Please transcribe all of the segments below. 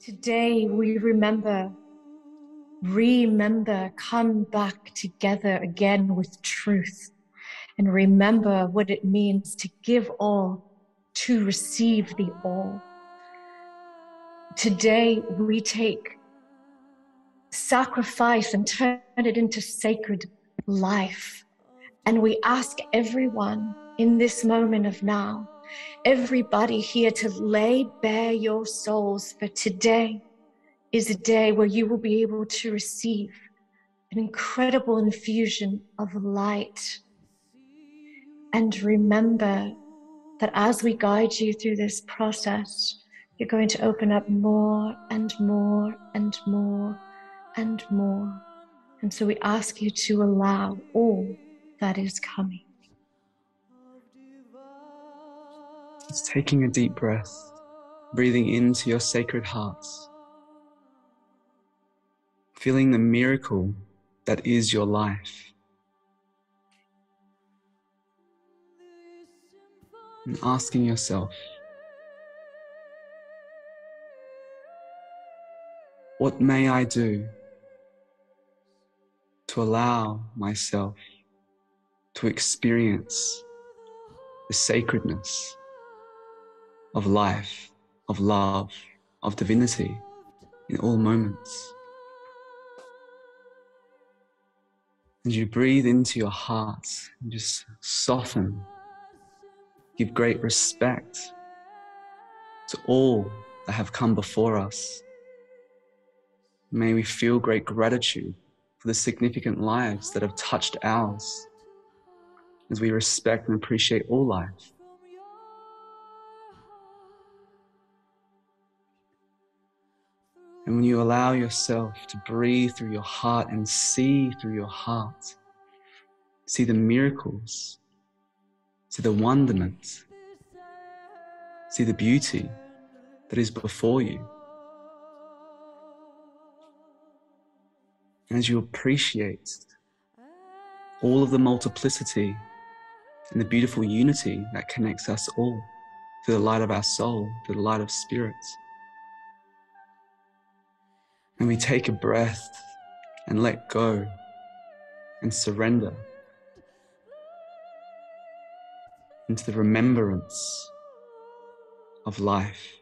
Today we remember, come back together again with truth, and remember what it means to give all, to receive the all. Today we take sacrifice and turn it into sacred life. And we ask everyone in this moment of now, everybody here, to lay bare your souls, for today is a day where you will be able to receive an incredible infusion of light. And remember that as we guide you through this process, you're going to open up more and more and more and more. And so we ask you to allow all that is coming. Just taking a deep breath, breathing into your sacred hearts, feeling the miracle that is your life, and asking yourself, what may I do to allow myself to experience the sacredness of life, of love, of divinity in all moments? As you breathe into your heart and just soften, give great respect to all that have come before us. May we feel great gratitude for the significant lives that have touched ours, as we respect and appreciate all life. And when you allow yourself to breathe through your heart and see through your heart, see the miracles, see the wonderment, see the beauty that is before you. And as you appreciate all of the multiplicity and the beautiful unity that connects us all through the light of our soul, through the light of spirit, and we take a breath and let go and surrender into the remembrance of life,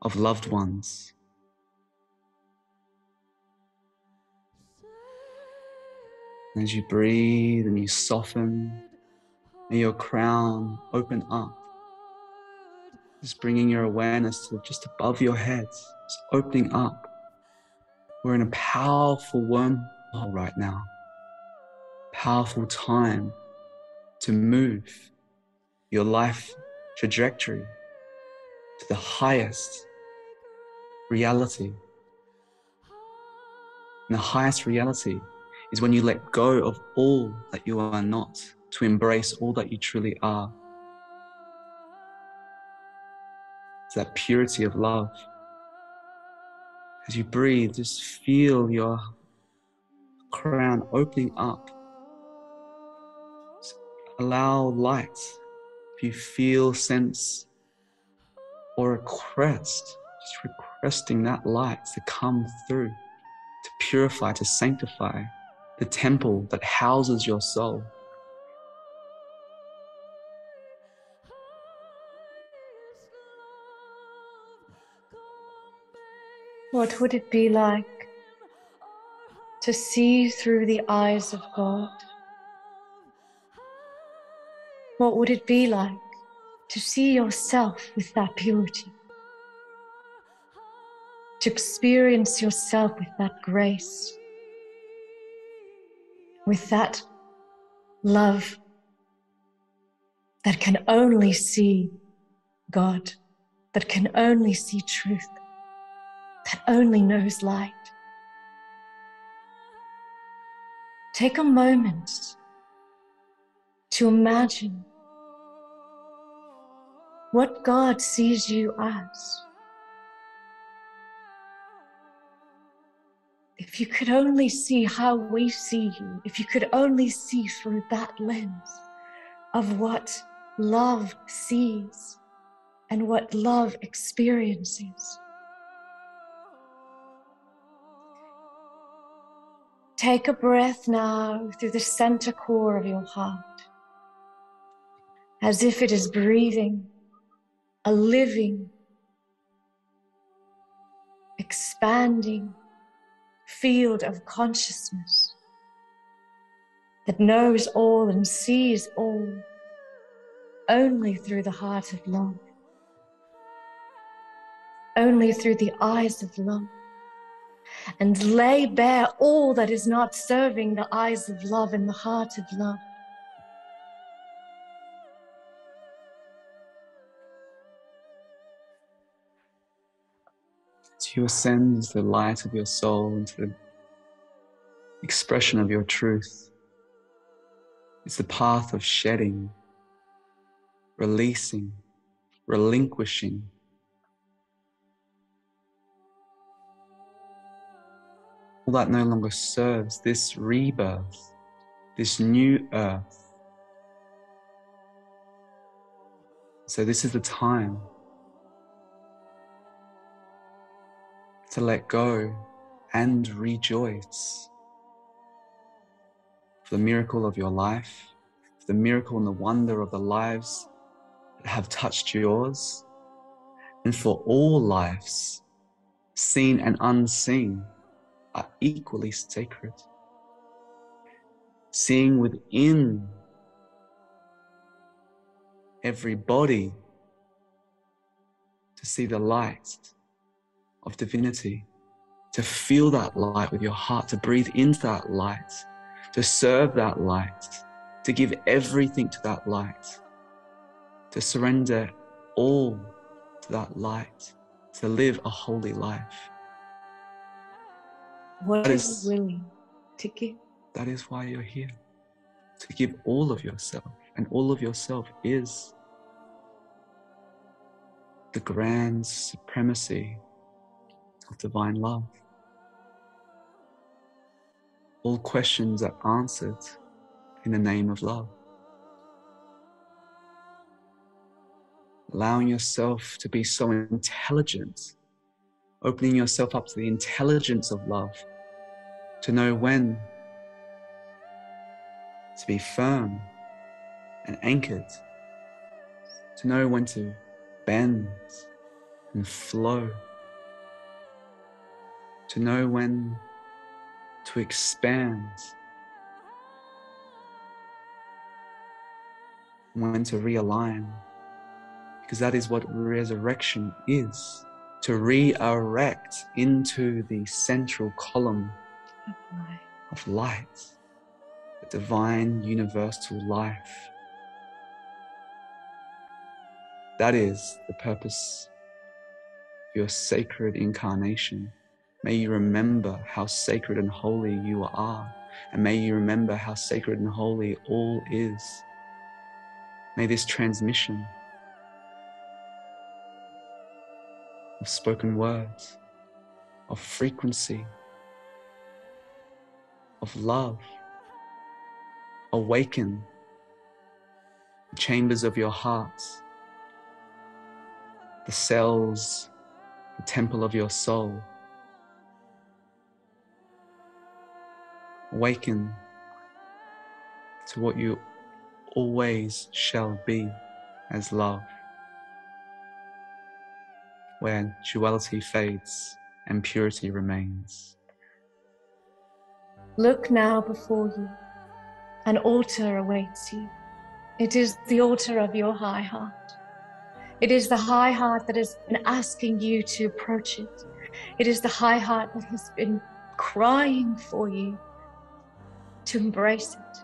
of loved ones. As you breathe and you soften, may your crown open up, just bringing your awareness to just above your head, just opening up. We're in a powerful wormhole right now, powerful time to move your life trajectory to the highest reality. And the highest reality is when you let go of all that you are not, to embrace all that you truly are. It's that purity of love. As you breathe, just feel your crown opening up. Just allow light. If you feel, sense, or request, just requesting that light to come through, to purify, to sanctify the temple that houses your soul. What would it be like to see through the eyes of God? What would it be like to see yourself with that purity? To experience yourself with that grace, with that love that can only see God, that can only see truth, that only knows light. Take a moment to imagine what God sees you as. If you could only see how we see you, if you could only see through that lens of what love sees and what love experiences, Take a breath now through the center core of your heart, as if it is breathing a living, expanding field of consciousness that knows all and sees all only through the heart of love, only through the eyes of love, and lay bare all that is not serving the eyes of love and the heart of love. As you ascend the light of your soul into the expression of your truth, it's the path of shedding, releasing, relinquishing. All that no longer serves this rebirth, this new earth. So this is the time to let go and rejoice for the miracle of your life, for the miracle and the wonder of the lives that have touched yours, and for all lives, seen and unseen, are equally sacred. Seeing within every body to see the light of divinity, to feel that light with your heart, to breathe into that light, to serve that light, to give everything to that light, to surrender all to that light, to live a holy life. What are you willing to give? That is why you're here, to give all of yourself, and all of yourself is the grand supremacy of divine love. All questions are answered in the name of love. Allowing yourself to be so intelligent, opening yourself up to the intelligence of love, to know when to be firm and anchored, to know when to bend and flow, to know when to expand, when to realign, because that is what resurrection is, to re-erect into the central column of light, the divine universal life. That is the purpose of your sacred incarnation. May you remember how sacred and holy you are, and may you remember how sacred and holy all is. May this transmission of spoken words, of frequency, of love, awaken the chambers of your hearts, the cells, the temple of your soul. Awaken to what you always shall be as love, where duality fades and purity remains. Look now before you. An altar awaits you. It is the altar of your high heart. It is the high heart that has been asking you to approach it. It is the high heart that has been crying for you to embrace it.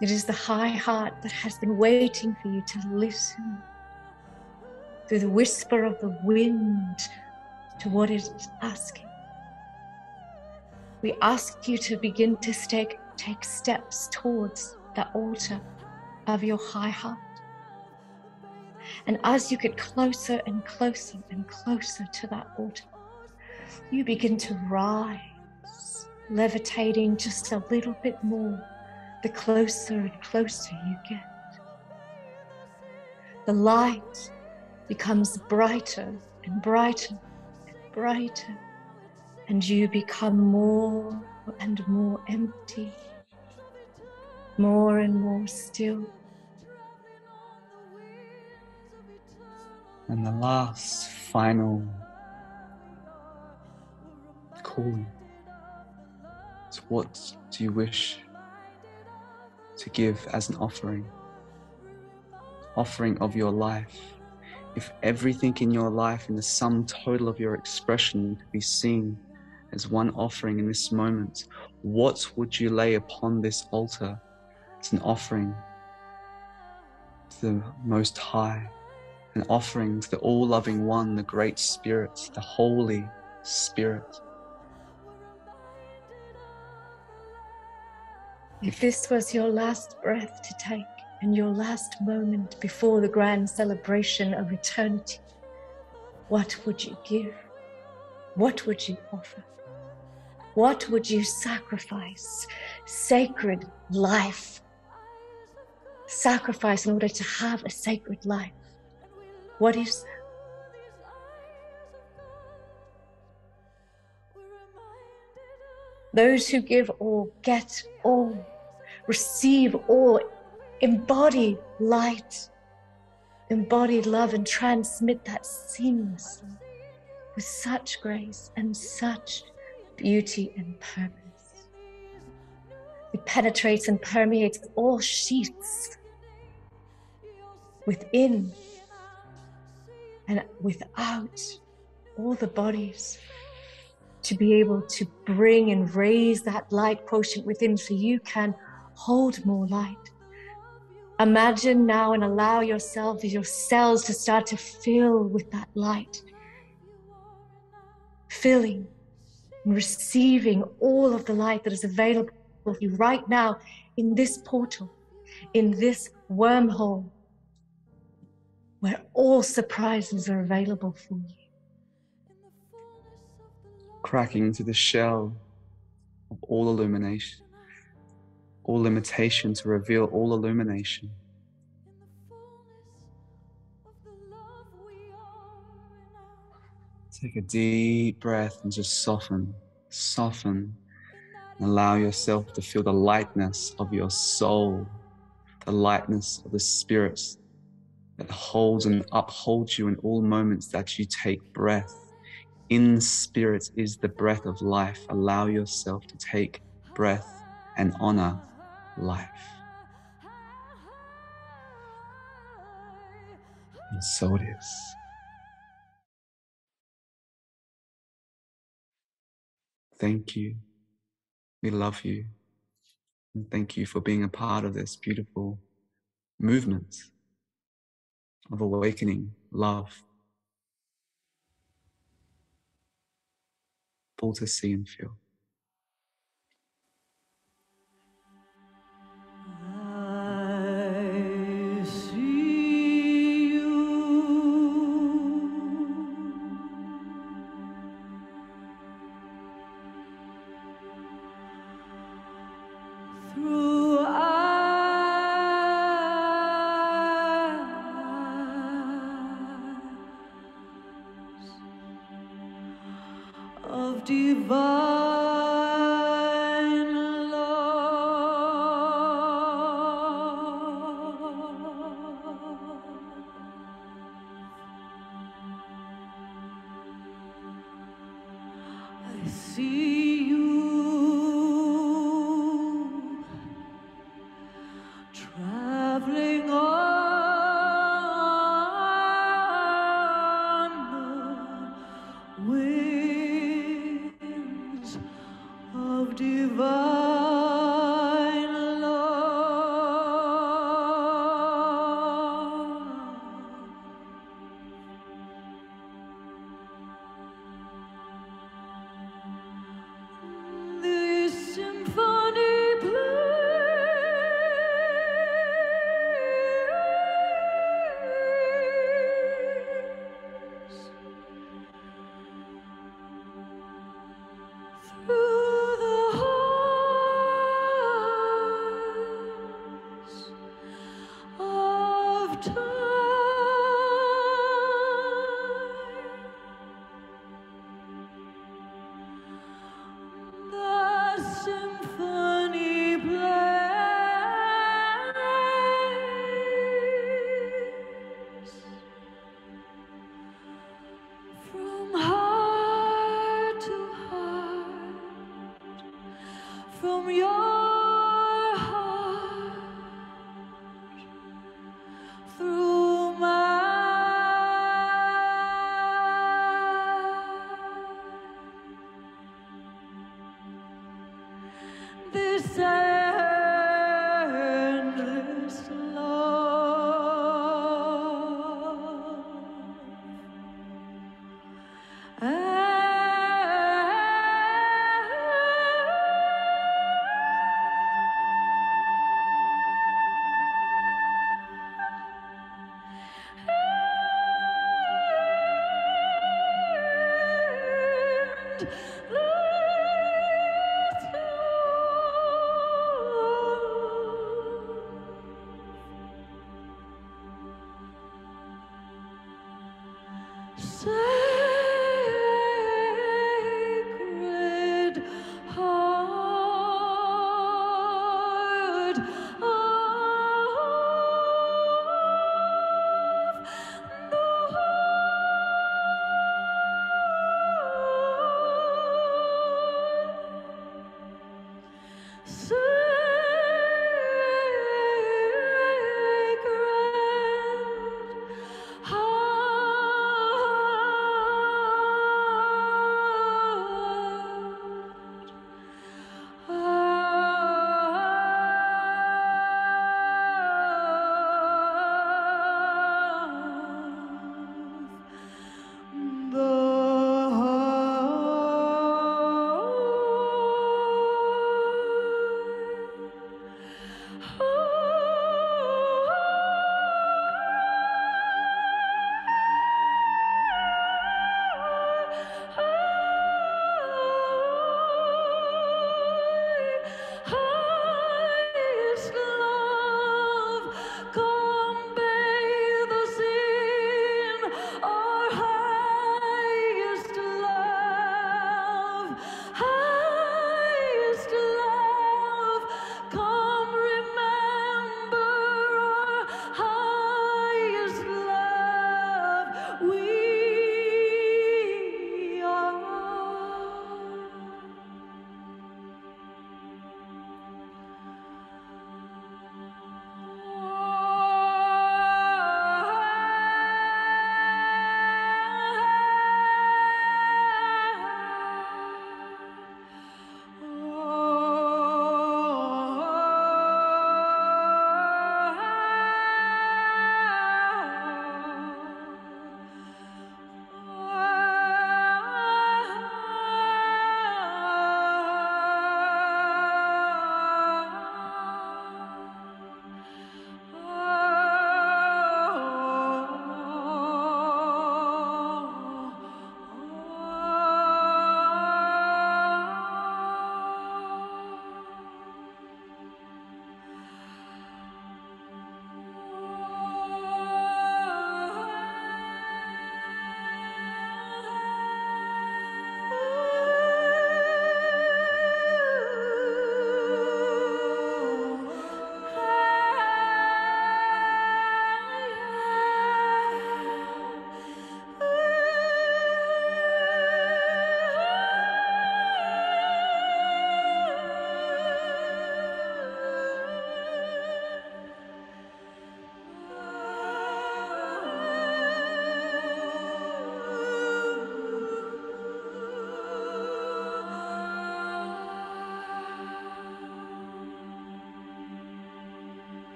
It is the high heart that has been waiting for you to listen through the whisper of the wind to what it is asking. We ask you to begin to take steps towards that altar of your high heart. And as you get closer and closer and closer to that altar, you begin to rise, levitating just a little bit more the closer and closer you get. The light becomes brighter and brighter and brighter, and you become more and more empty, more and more still. And the last final calling is, what do you wish to give as an offering? Offering of your life. If everything in your life, in the sum total of your expression, could be seen as one offering in this moment, what would you lay upon this altar as an offering to the Most High, an offering to the all-loving One, the Great Spirit, the Holy Spirit? If this was your last breath to take and your last moment before the grand celebration of eternity, what would you give? What would you offer? What would you sacrifice? Sacred life. Sacrifice in order to have a sacred life. What is that? Those who give all, get all, receive all, embody light, embody love, and transmit that seamlessly with such grace and such beauty and purpose. It penetrates and permeates all sheaths, within and without all the bodies, to be able to bring and raise that light quotient within so you can hold more light. Imagine now and allow yourself, your cells, to start to fill with that light, filling and receiving all of the light that is available for you right now in this portal, in this wormhole, where all surprises are available for you. Cracking into the shell of all illumination, all limitation to reveal all illumination. Take a deep breath and just soften, soften, and allow yourself to feel the lightness of your soul, the lightness of the Spirit that holds and upholds you in all moments that you take breath. In Spirit is the breath of life. Allow yourself to take breath and honor life. And so it is. Thank you. We love you. And thank you for being a part of this beautiful movement of awakening love. All to see and feel. I see you through eyes of divine love. I see you traveling on the wings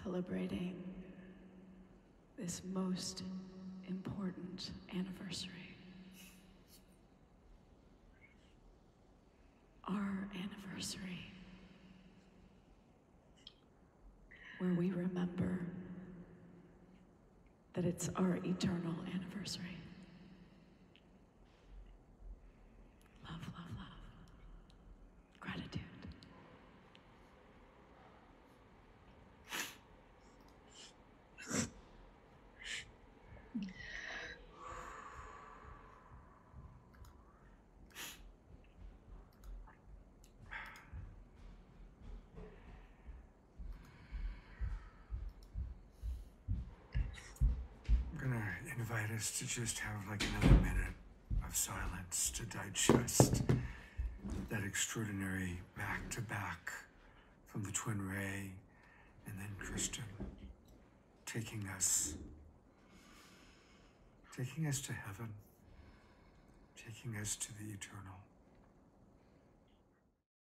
Celebrating this most important anniversary. Our anniversary where we remember that it's our eternal anniversary. Love, love, love. Gratitude. I'm gonna invite us to just have like another minute of silence to digest that extraordinary back-to-back from the TwinRay and then Kristin, taking us to heaven, taking us to the eternal.